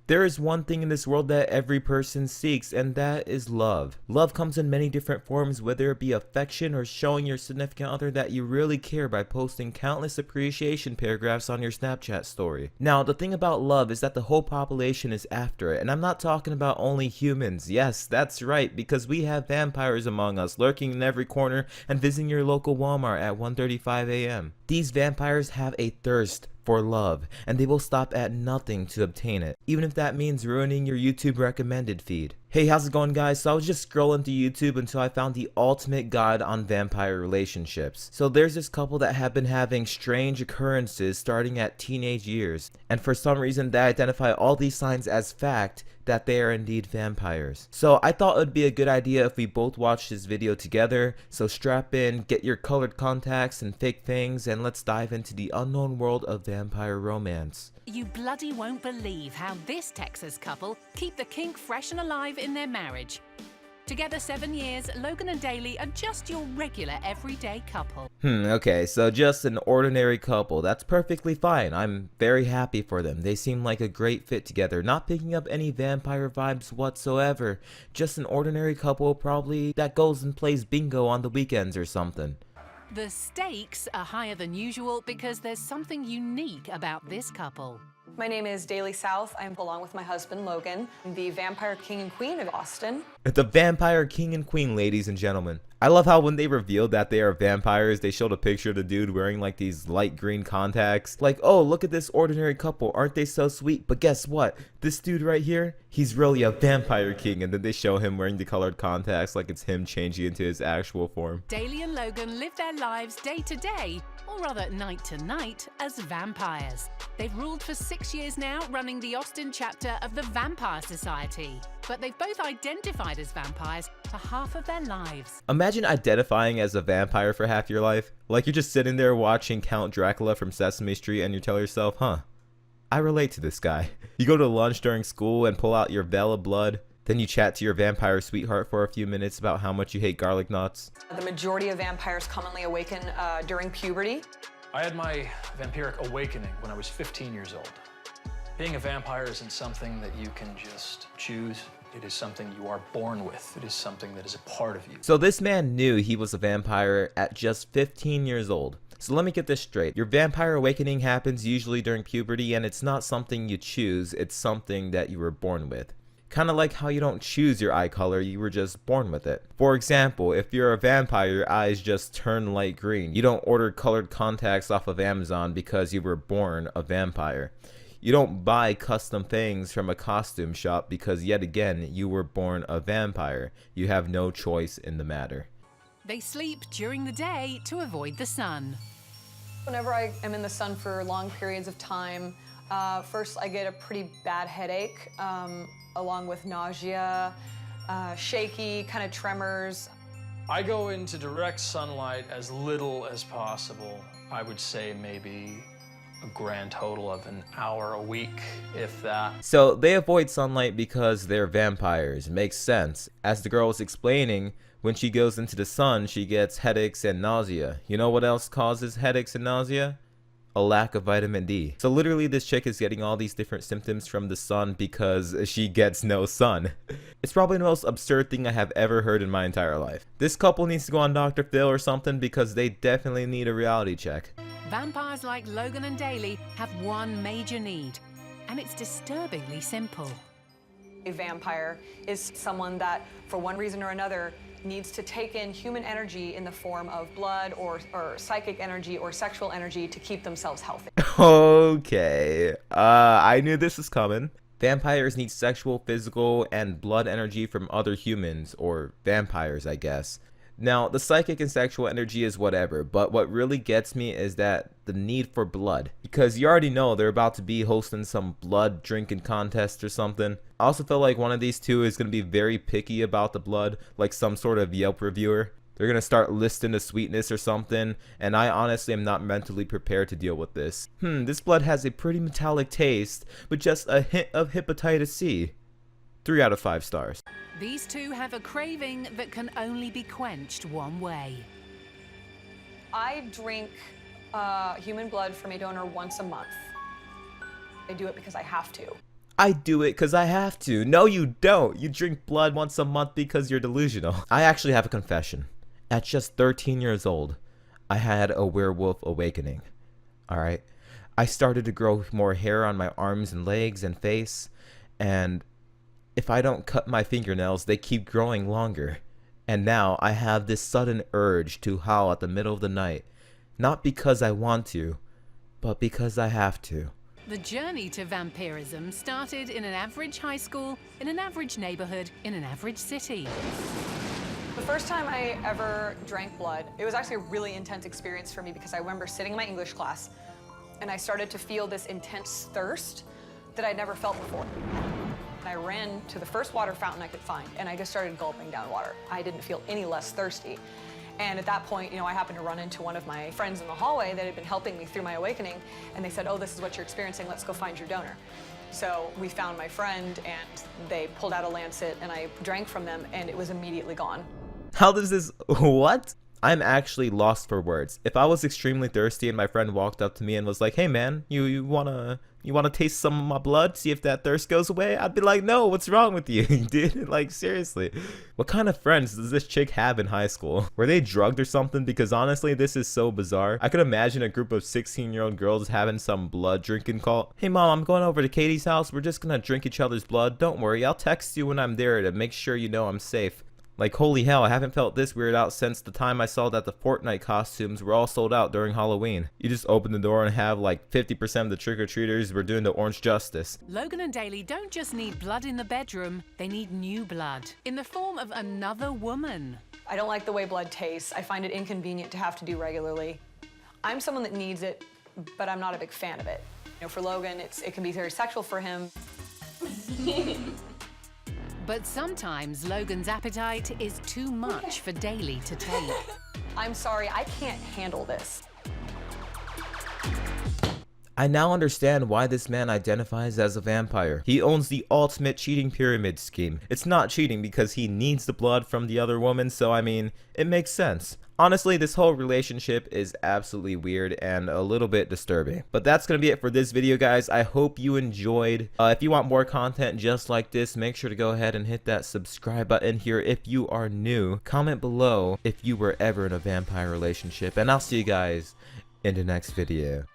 There is one thing in this world that every person seeks, and that is love. Love comes in many different forms, whether it be affection or showing your significant other that you really care by posting countless appreciation paragraphs on your Snapchat story. Now, the thing about love is that the whole population is after it, and I'm not talking about only humans. Yes, that's right, because we have vampires among us, lurking in every corner and visiting your local Walmart at 1:35 a.m. These vampires have a thirst for love, and they will stop at nothing to obtain it, even if that means ruining your YouTube recommended feed. Hey, how's it going, guys? So I was just scrolling through YouTube until I found the ultimate guide on vampire relationships. So there's this couple that have been having strange occurrences starting at teenage years, and for some reason they identify all these signs as fact that they are indeed vampires. So I thought it would be a good idea if we both watched this video together, so strap in, get your colored contacts and fake things, and let's dive into the unknown world of vampire romance. You bloody won't believe how this Texas couple keep the kink fresh and alive in their marriage. Together 7 years, Logan and Daly are just your regular everyday couple. Okay, so just an ordinary couple. That's perfectly fine. I'm very happy for them. They seem like a great fit together, not picking up any vampire vibes whatsoever. Just an ordinary couple probably that goes and plays bingo on the weekends or something. The stakes are higher than usual because there's something unique about this couple. My name is Daly South. I'm along with my husband, Logan, the vampire king and queen of Austin. The vampire king and queen, ladies and gentlemen. I love how when they revealed that they are vampires, they showed a picture of the dude wearing like these light green contacts. Like, oh, look at this ordinary couple. Aren't they so sweet? But guess what? This dude right here, he's really a vampire king. And then they show him wearing the colored contacts like it's him changing into his actual form. Daly and Logan live their lives day to day, or rather night to night, as vampires. They've ruled for 6 years now, running the Austin chapter of the Vampire Society. But they've both identified as vampires for half of their lives. Imagine identifying as a vampire for half your life. Like you're just sitting there watching Count Dracula from Sesame Street and you tell yourself, huh, I relate to this guy. You go to lunch during school and pull out your veil of blood. Then you chat to your vampire sweetheart for a few minutes about how much you hate garlic nuts. The majority of vampires commonly awaken during puberty. I had my vampiric awakening when I was 15 years old. Being a vampire isn't something that you can just choose. It is something you are born with. It is something that is a part of you. So this man knew he was a vampire at just 15 years old. So let me get this straight. Your vampire awakening happens usually during puberty, and it's not something you choose, it's something that you were born with. Kind of like how you don't choose your eye color, you were just born with it. For example, if you're a vampire, your eyes just turn light green. You don't order colored contacts off of Amazon because you were born a vampire. You don't buy custom things from a costume shop because, yet again, you were born a vampire. You have no choice in the matter. They sleep during the day to avoid the sun. Whenever I am in the sun for long periods of time, first I get a pretty bad headache, along with nausea, shaky, kind of tremors. I go into direct sunlight as little as possible. I would say maybe a grand total of an hour a week, if that. So they avoid sunlight because they're vampires. Makes sense. As the girl was explaining, when she goes into the sun, she gets headaches and nausea. You know what else causes headaches and nausea? A lack of vitamin D. So literally this chick is getting all these different symptoms from the sun because she gets no sun. It's probably the most absurd thing I have ever heard in my entire life. This couple needs to go on Dr. Phil or something because they definitely need a reality check. Vampires like Logan and Daly have one major need, and it's disturbingly simple. A vampire is someone that, for one reason or another, needs to take in human energy in the form of blood or psychic energy or sexual energy to keep themselves healthy. Okay, I knew this was coming. Vampires need sexual, physical, and blood energy from other humans, or vampires, I guess. Now, the psychic and sexual energy is whatever, but what really gets me is that the need for blood. Because you already know they're about to be hosting some blood drinking contest or something. I also feel like one of these two is going to be very picky about the blood, like some sort of Yelp reviewer. They're going to start listing the sweetness or something, and I honestly am not mentally prepared to deal with this. This blood has a pretty metallic taste, but just a hint of hepatitis C. 3 out of 5 stars. These two have a craving that can only be quenched one way. I drink human blood from a donor once a month. I do it because I have to. I do it because I have to. No, you don't. You drink blood once a month because you're delusional. I actually have a confession. At just 13 years old, I had a werewolf awakening. Alright? I started to grow more hair on my arms and legs and face, and if I don't cut my fingernails, they keep growing longer. And now I have this sudden urge to howl at the middle of the night. Not because I want to, but because I have to. The journey to vampirism started in an average high school, in an average neighborhood, in an average city. The first time I ever drank blood, it was actually a really intense experience for me because I remember sitting in my English class and I started to feel this intense thirst that I'd never felt before. And I ran to the first water fountain I could find and I just started gulping down water. I didn't feel any less thirsty. And at that point, I happened to run into one of my friends in the hallway that had been helping me through my awakening, and they said, oh, this is what you're experiencing, let's go find your donor. So we found my friend, and they pulled out a lancet, and I drank from them, and it was immediately gone. How does this... What? I'm actually lost for words. If I was extremely thirsty and my friend walked up to me and was like, hey man, you wanna taste some of my blood, see if that thirst goes away? I'd be like, no, what's wrong with you, dude? Like, seriously. What kind of friends does this chick have in high school? Were they drugged or something? Because honestly, this is so bizarre. I could imagine a group of 16-year-old girls having some blood drinking call. Hey mom, I'm going over to Katie's house. We're just gonna drink each other's blood. Don't worry, I'll text you when I'm there to make sure you know I'm safe. Like, holy hell, I haven't felt this weird out since the time I saw that the Fortnite costumes were all sold out during Halloween. You just open the door and have like 50% of the trick-or-treaters were doing the orange justice. Logan and Daly don't just need blood in the bedroom, they need new blood in the form of another woman. I don't like the way blood tastes. I find it inconvenient to have to do regularly. I'm someone that needs it, but I'm not a big fan of it. For Logan, it can be very sexual for him. But sometimes Logan's appetite is too much for Daly to take. I'm sorry, I can't handle this. I now understand why this man identifies as a vampire. He owns the ultimate cheating pyramid scheme. It's not cheating because he needs the blood from the other woman, so I mean, it makes sense. Honestly, this whole relationship is absolutely weird and a little bit disturbing. But that's going to be it for this video, guys. I hope you enjoyed. If you want more content just like this, make sure to go ahead and hit that subscribe button here if you are new. Comment below if you were ever in a vampire relationship. And I'll see you guys in the next video.